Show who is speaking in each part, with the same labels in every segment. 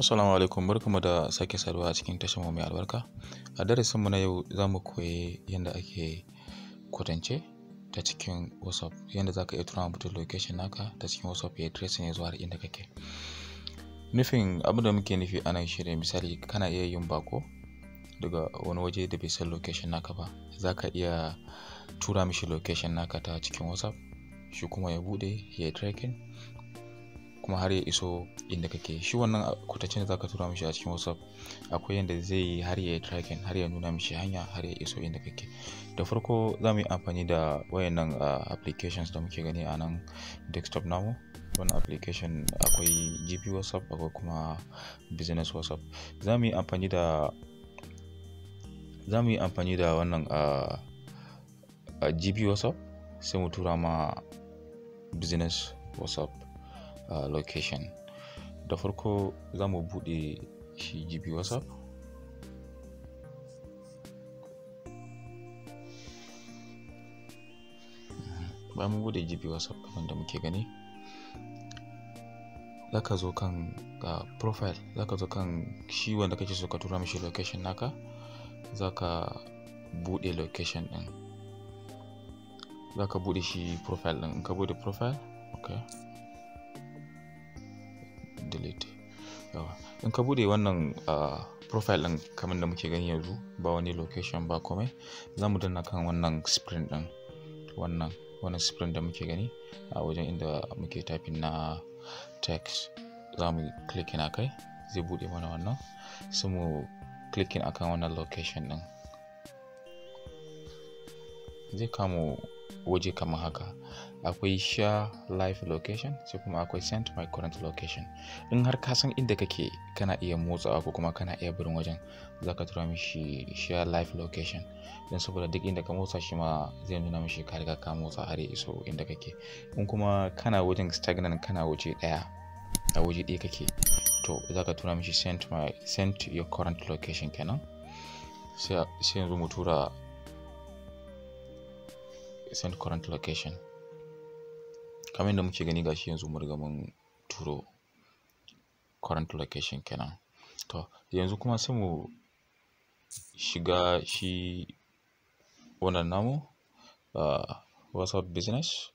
Speaker 1: Assalamu alaikum, barkamu da sake saduwa a cikin tashar mu mai albarka. A darasin mu na yau za mu koyi yadda ake kwatance ta cikin WhatsApp, yadda za ka iya tura mutum location naka ta cikin WhatsApp ya trace ne zuwa inda kake. Abin da muke nufi a nan shine misali kana iya yin bako daga wani waje da bai san location naka ba, za ka iya tura mishi location naka ta cikin WhatsApp, shi kuma ya bude ya tracking kuma har ya iso inda kake. Shi wannan kwatancin da zaka tura mishi a cikin WhatsApp akwai yanda zai yi har ya tracking, har ya nuna mishi hanya, har ya iso inda kake. Da farko za mu yi amfani da wayannan applications da muke gani a nan desktop namu. Wannan application akwai GB WhatsApp, akwai kuma business WhatsApp. Za mu yi amfani da wannan GB WhatsApp, sai mu tura ma business WhatsApp location. Da farko za mu bude shi GB WhatsApp. Bayan mun bude GB WhatsApp kamar da muke gani, zaka zo kan profile, zaka zo kan shi wanda kake so ka tura mishi location naka, zaka bude location din, zaka bude shi profile din. In ka bude profile, okay, delete. In ka bude wannan profile din kamar da muke gani yanzu, ba wani location ba komai, za mu danna kan wannan sprint din, wannan sprint da muke gani a wajen inda muke typing na text. Za mu clicking akai, zai bude mana wannan, sai mu clicking akan wannan location din, zai kamo waje kamar haka. Akwai share live location, sai kuma akwai send my current location. In har ka san inda kake kana iya motsawa ko kuma kana iya barin wajen, zaka tura mishi share live location, don saboda duk inda ka motsa shi ma zai nuna mishi ka riga ka motsa har ya iso inda kake. In kuma kana wajen stagnant, kana waje daya, a waje ɗaya kake, to zaka tura mishi send your current location kenan. Sai yanzu mu tura send current location. Kamar yadda muke gani gashi yanzu mun riga mun turo current location kenan. To yanzu kuma sai mu shiga shi wannan namu WhatsApp business,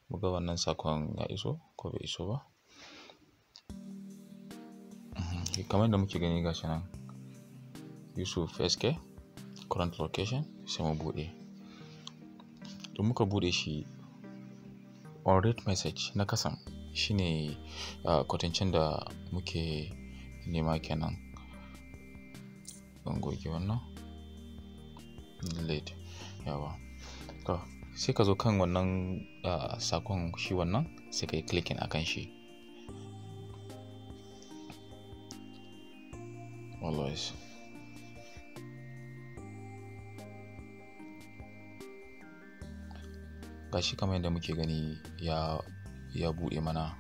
Speaker 1: mu ga wannan sakon ya iso ko bai iso ba. Kamar yadda muke gani gashi nan Yusuf SK current location, sai mu bude. To muka bude shi, on read message na kasan shine kwatancin da muke nema kenan. Don goge wannan delete. To sai ka zo kan wannan sakon, shi wannan sai ka yi clicking akan shi. Always gashi kamar yadda muke gani ya bude mana,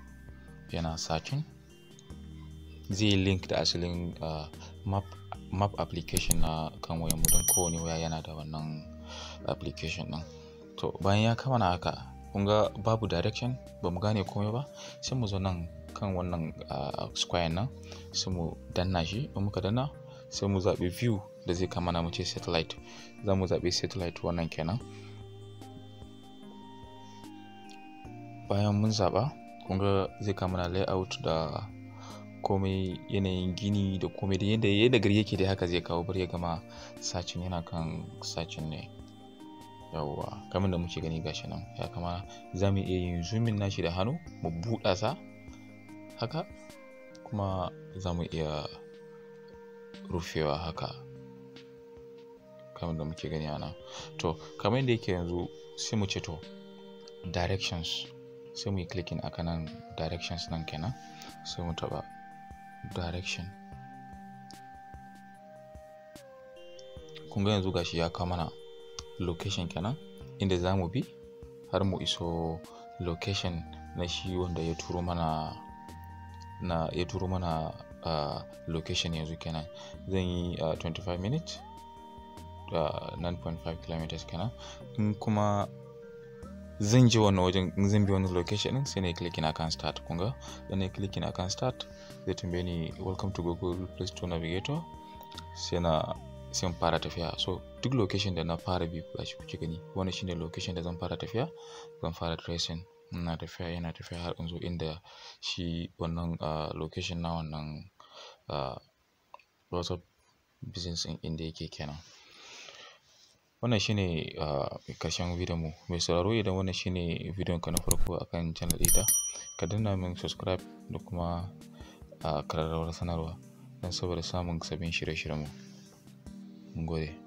Speaker 1: yana searching. Zai link da asalin map application na kan wayar mu, don kowane waya yana da wannan application din. To bayan ya kama na haka, kun ga babu direction, ba mu gane komai ba, sai mu zo nan kan wannan square nan, sai mu danna shi. In muka danna, sai mu zaɓi view da zai kama na, mu ce satellite. Za mu zaɓi satellite wannan kenan. Bayan mun zaɓa, kun ga zai kama na layout da komai, yanayin gini da komai da yadda gari yake dai haka zai kawo. Bari ya gama searching, yana kan searching ne. Yawwa, kamar da muke gani gashi nan ya kama. Za mu iya yin zooming nashi da hannu, mu buɗa sa haka, kuma za mu iya rufewa haka kamar da muke gani a nan. To kamar yadda yake yanzu, sai mu ce to directions, sai mu yi clicking akan nan directions nan kenan, sai mu taba direction. Kun ga yanzu gashi ya kawo mana location kenan, inda za mu bi har mu iso location na shi wanda ya turo mana location yanzu kenan. Zan yi 25 minutes 9.5 kilometers kenan. In kuma zan je wannan wajen, in zan bi wannan location din sai na click na kan start. Kun ga dan na click na kan start zai tambaye ni welcome to Google Play Store Navigator, sai in fara tafiya. So duk location da na fara bi gashi kuke gani, wannan shine location da zan fara tafiya. Zan fara tracing, ina tafiya yana tafiya har in zo inda shi wannan location na wannan WhatsApp business din inda yake kenan. Wannan shine karshen bidiyon mu. Mai sauraro, idan wannan shine bidiyon ka na farko akan channel ɗina, ka danna min subscribe da kuma kararrawar sanarwa don saboda samun sabbin shirye-shiryen mu. Mungode.